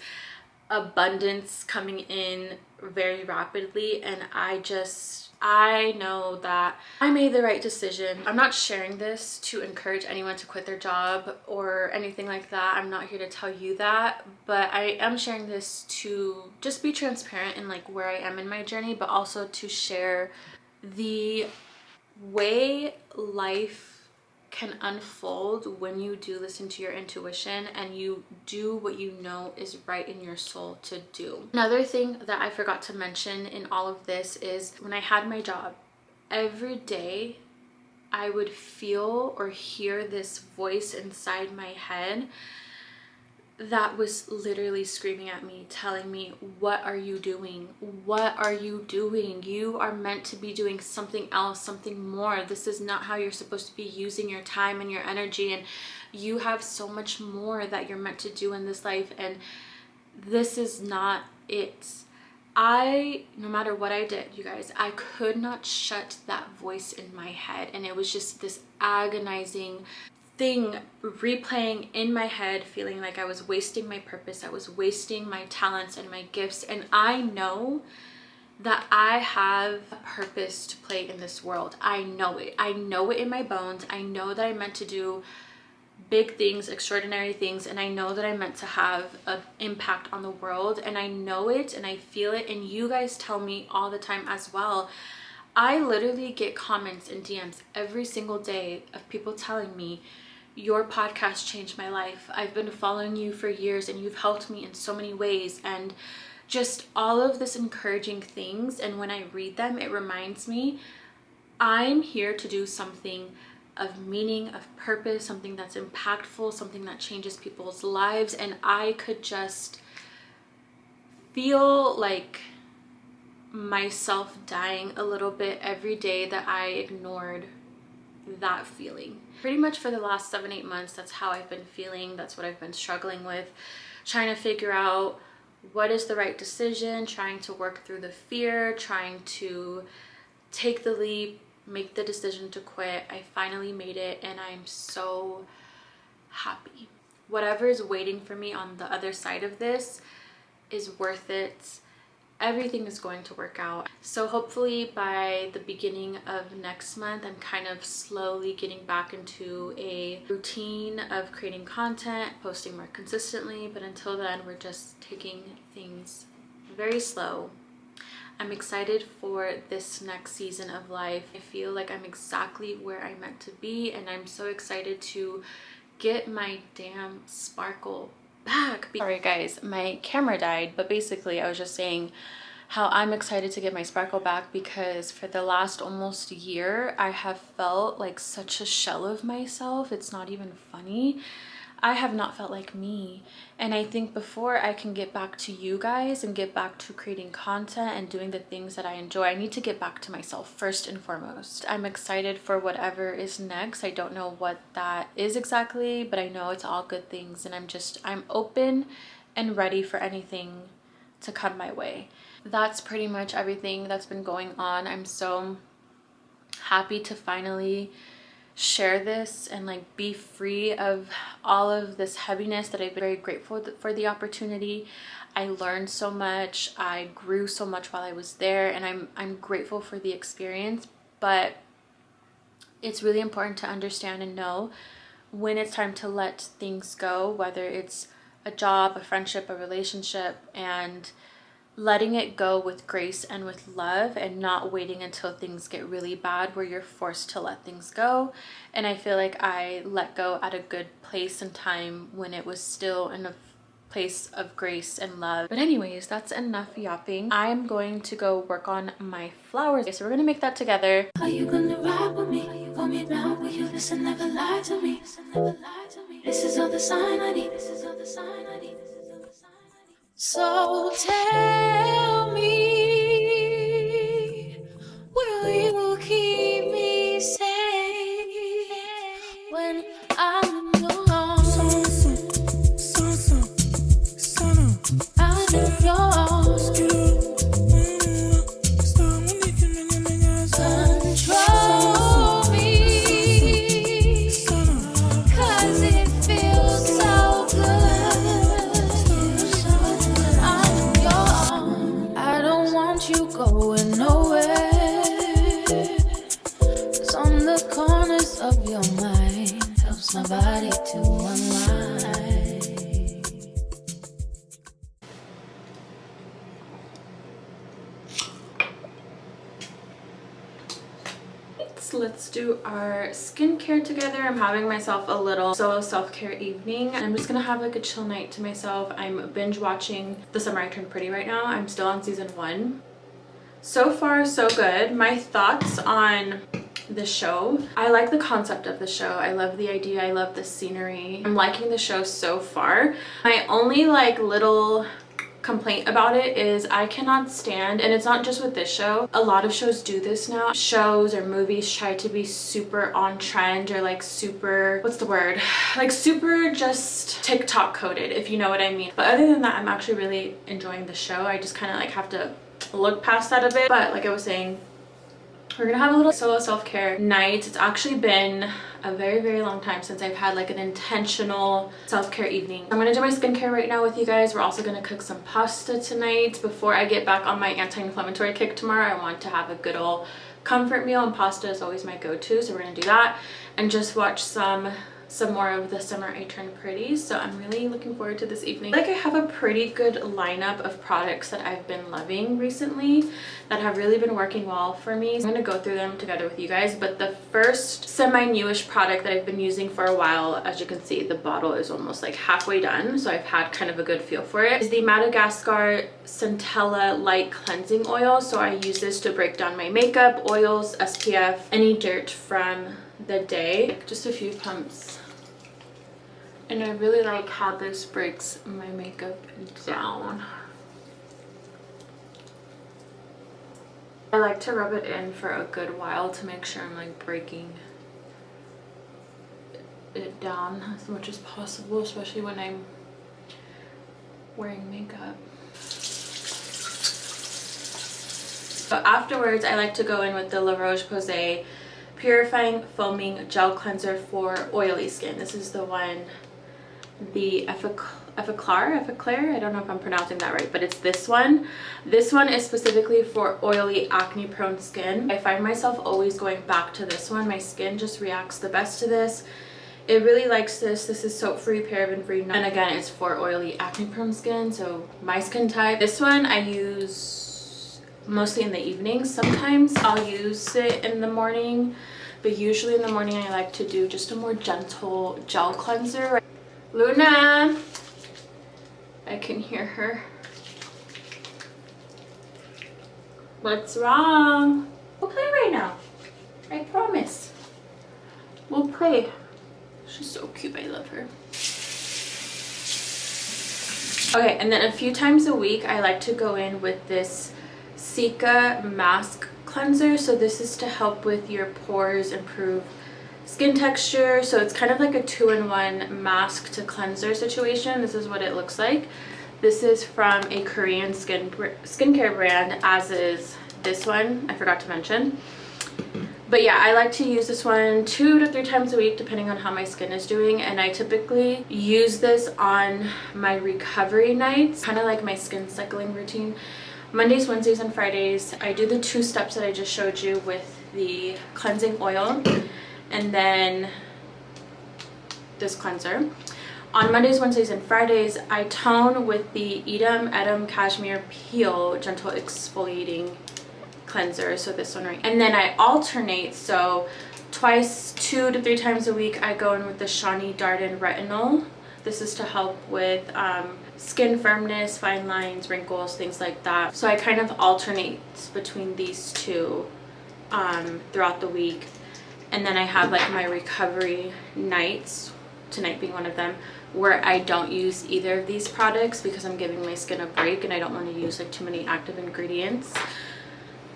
abundance coming in very rapidly, and I know that I made the right decision. I'm not sharing this to encourage anyone to quit their job or anything like that. I'm not here to tell you that, but I am sharing this to just be transparent in like where I am in my journey, but also to share the way life can unfold when you do listen to your intuition and you do what you know is right in your soul to do. Another thing that I forgot to mention in all of this is when I had my job, every day I would feel or hear this voice inside my head that was literally screaming at me, telling me, what are you doing? What are you doing? You are meant to be doing something else, something more. This is not how you're supposed to be using your time and your energy, and you have so much more that you're meant to do in this life, and this is not it. No matter what I did, you guys, I could not shut that voice in my head, and it was just this agonizing thing replaying in my head, feeling like I was wasting my purpose, I was wasting my talents and my gifts. And I know that I have a purpose to play in this world. I know it. I know it in my bones. I know that I'm meant to do big things, extraordinary things, and I know that I'm meant to have an impact on the world, and I know it and I feel it, and you guys tell me all the time as well. I literally get comments and DMs every single day of people telling me, your podcast changed my life. I've been following you for years and you've helped me in so many ways, and just all of this encouraging things. And when I read them, it reminds me I'm here to do something of meaning, of purpose, something that's impactful, something that changes people's lives. And I could just feel like myself dying a little bit every day that I ignored that feeling. Pretty much for the last 7-8 months, that's how I've been feeling. That's what I've been struggling with, trying to figure out what is the right decision, trying to work through the fear, trying to take the leap, make the decision to quit. I finally made it, and I'm so happy. Whatever is waiting for me on the other side of this is worth it. Everything is going to work out. So hopefully by the beginning of next month, I'm kind of slowly getting back into a routine of creating content, posting more consistently. But until then, we're just taking things very slow. I'm excited for this next season of life. I feel like I'm exactly where I'm meant to be, and I'm so excited to get my damn sparkle back. Sorry guys, my camera died, but basically I was just saying how I'm excited to get my sparkle back, because for the last almost year I have felt like such a shell of myself. It's not even funny. I have not felt like me, and I think before I can get back to you guys and get back to creating content and doing the things that I enjoy, I need to get back to myself first and foremost. I'm excited for whatever is next. I don't know what that is exactly, but I know it's all good things, and I'm open and ready for anything to come my way. That's pretty much everything that's been going on. I'm so happy to finally share this and like be free of all of this heaviness that I've been very grateful for the opportunity. I learned so much. I grew so much while I was there, and I'm grateful for the experience. But It's really important to understand and know when it's time to let things go, whether it's a job, a friendship, a relationship, and letting it go with grace and with love, and not waiting until things get really bad where you're forced to let things go. And I feel like I let go at a good place and time when it was still in a place of grace and love. But anyways, that's enough yapping. I am going to go work on my flowers. Okay, so we're gonna make that together. Are you gonna ride with me? Are you gonna be down with you? Listen, never lie to me. Listen, never lie to me. This is all the sign I need. This is all the sign I need. This is all the sign I need. So tell me, will you keep me safe when I'm in your arms? I'm in your arms. Control me, 'cause it feels so good. I'm in your arms. I don't want you going nowhere, 'cause on the corners of your mind helps my body to unwind. Let's do our skincare together. I'm having myself a little solo self-care evening. I'm just gonna have like a chill night to myself. I'm binge watching The Summer I Turned Pretty right now. I'm still on season 1. So far, so good. My thoughts on the show: I like the concept of the show. I love the idea. I love the scenery. I'm liking the show so far. My only like little complaint about it is I cannot stand, and it's not just with this show, a lot of shows do this now. Shows or movies try to be super on trend, or like super, what's the word, like super just TikTok coded, if you know what I mean. But other than that, I'm actually really enjoying the show. I just kind of like have to look past that a bit. But like I was saying, we're gonna have a little solo self-care night. It's actually been a very, very long time since I've had like an intentional self-care evening. I'm gonna do my skincare right now with you guys. We're also gonna cook some pasta tonight. Before I get back on my anti-inflammatory kick tomorrow, I want to have a good old comfort meal, and pasta is always my go-to, so we're gonna do that and just watch some more of The Summer I Turned Pretty. So I'm really looking forward to this evening. I feel like I have a pretty good lineup of products that I've been loving recently that have really been working well for me. I'm gonna go through them together with you guys, but the first semi-newish product that I've been using for a while, as you can see, the bottle is almost like halfway done, so I've had kind of a good feel for it, is the Madagascar Centella Light Cleansing Oil. So I use this to break down my makeup, oils, SPF, any dirt from the day. Just a few pumps. And I really like how this breaks my makeup down. I like to rub it in for a good while to make sure I'm like breaking it down as much as possible, especially when I'm wearing makeup. So afterwards, I like to go in with the La Roche-Posay Purifying Foaming Gel Cleanser for oily skin. This is the one, the Effaclar, I don't know if I'm pronouncing that right, but it's this one. This one is specifically for oily, acne prone skin. I find myself always going back to this one. My skin just reacts the best to this. It really likes this. This is soap free, paraben free, and again, it's for oily, acne prone skin, so my skin type. This one I use mostly in the evening. Sometimes I'll use it in the morning, but usually in the morning I like to do just a more gentle gel cleanser. Luna, I can hear her. What's wrong? We'll play right now. I promise. We'll play. She's so cute. I love her. Okay, and then a few times a week I like to go in with this Cica mask cleanser. So this is to help with your pores, improve skin texture. So it's kind of like a 2-in-1 mask to cleanser situation. This is what it looks like. This is from a Korean skincare brand, as is this one, I forgot to mention. But yeah, I like to use this one 2 to 3 times a week depending on how my skin is doing, and I typically use this on my recovery nights, kind of like my skin cycling routine. Mondays, Wednesdays, and Fridays, I do the 2 steps that I just showed you with the cleansing oil. and then this cleanser. On Mondays, Wednesdays, and Fridays, I tone with the Edam Cashmere Peel Gentle Exfoliating Cleanser. So this one, right? And then I alternate. So twice, 2 to 3 times a week, I go in with the Shani Darden Retinol. This is to help with skin firmness, fine lines, wrinkles, things like that. So I kind of alternate between these two throughout the week. And then I have like my recovery nights, tonight being one of them, where I don't use either of these products because I'm giving my skin a break and I don't want to use like too many active ingredients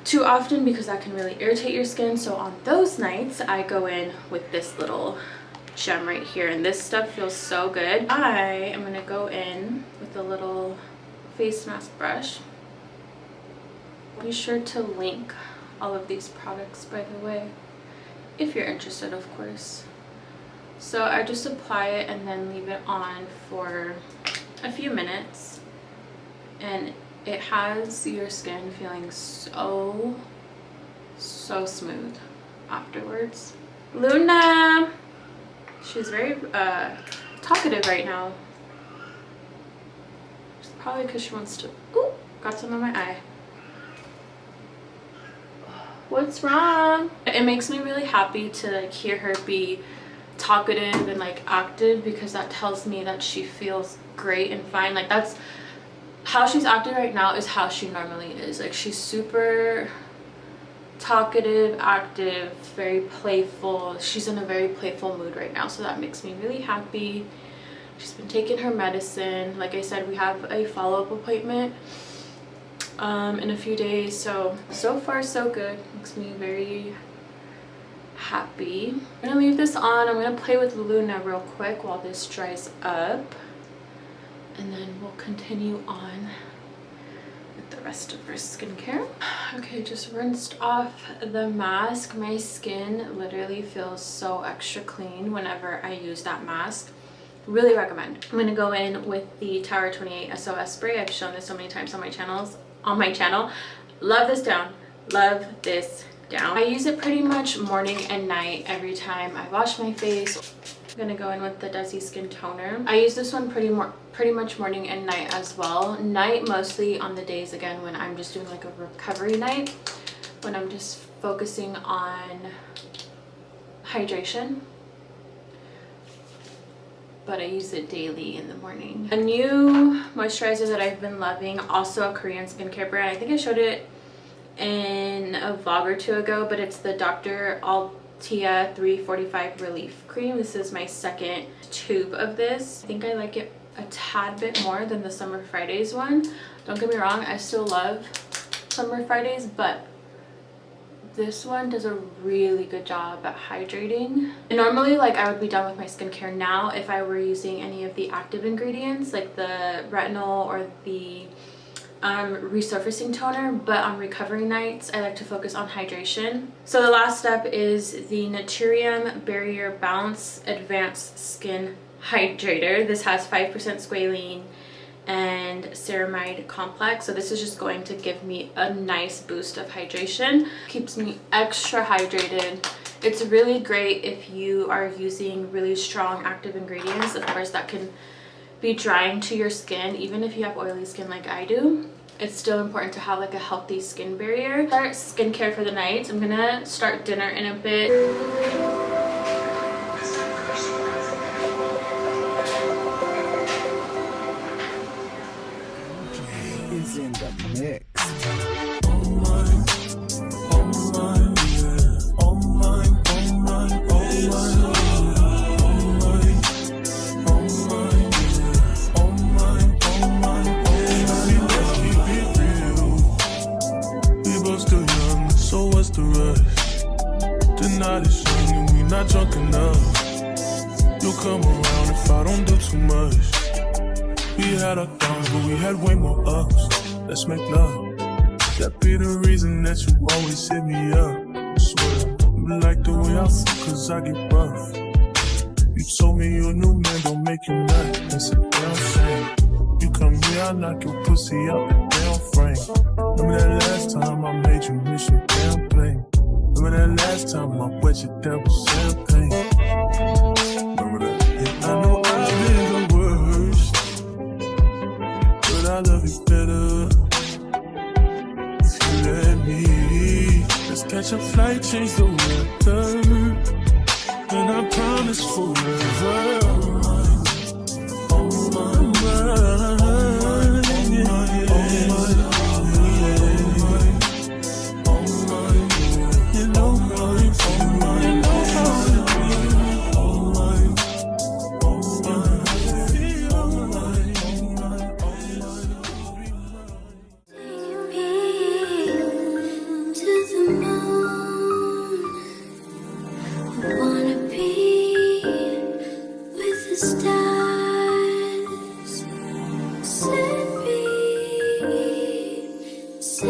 too often because that can really irritate your skin. So on those nights I go in with this little gem right here, and this stuff feels so good. I am going to go in with a little face mask brush. Be sure to link all of these products, by the way, if you're interested, of course. So I just apply it and then leave it on for a few minutes, and it has your skin feeling so smooth afterwards. Luna, she's very talkative right now. It's probably because she wants to. Ooh, got some on my eye. What's wrong? It makes me really happy to like hear her be talkative and like active, because that tells me that she feels great and fine. Like that's how she's acting right now, is how she normally is. Like she's super talkative, active, very playful. She's in a very playful mood right now, so that makes me really happy. She's been taking her medicine. Like I said, we have a follow-up appointment in a few days, so far so good. Makes me very happy. I'm gonna leave this on. I'm gonna play with Luna real quick while this dries up, and then we'll continue on with the rest of her skincare. Okay, just rinsed off the mask. My skin literally feels so extra clean whenever I use that mask. Really recommend. I'm gonna go in with the Tower 28 SOS spray. I've shown this so many times on my channel. Love this down. Love this down. I use it pretty much morning and night every time I wash my face. I'm gonna go in with the Desi Skin Toner. I use this one pretty much morning and night as well. Night mostly on the days, again, when I'm just doing like a recovery night, when I'm just focusing on hydration. But I use it daily in the morning. A new moisturizer that I've been loving, also a Korean skincare brand. I think I showed it in a vlog or two ago, but it's the Dr. Altea 345 Relief Cream. This is my second tube of this. I think I like it a tad bit more than the Summer Fridays one. Don't get me wrong, I still love Summer Fridays, but this one does a really good job at hydrating. And normally, like, I would be done with my skincare now if I were using any of the active ingredients, like the retinol or the resurfacing toner, but on recovery nights I like to focus on hydration. So the last step is the Naturium Barrier Bounce Advanced Skin Hydrator. This has 5% squalene and ceramide complex, so this is just going to give me a nice boost of hydration. Keeps me extra hydrated. It's really great if you are using really strong active ingredients. Of course, that can be drying to your skin. Even if you have oily skin like I do, it's still important to have like a healthy skin barrier. Start skincare for the night. I'm gonna start dinner in a bit. Is in the mix. The rush. Tonight is young and we not drunk enough. You'll come around if I don't do too much. We had our downs, but we had way more ups. Let's make love. That be the reason that you always hit me up. Swear, you like the way I feel cause I get rough. You told me your new man don't make you nut. That's a damn shame. You come here, I knock your pussy out the damn frame. Remember that last time I made you miss your damn plane? Remember that last time I wet you down with champagne? Remember that? Yeah, I know I've been the worst, but I love you better if you let me. Let's catch a flight, change the way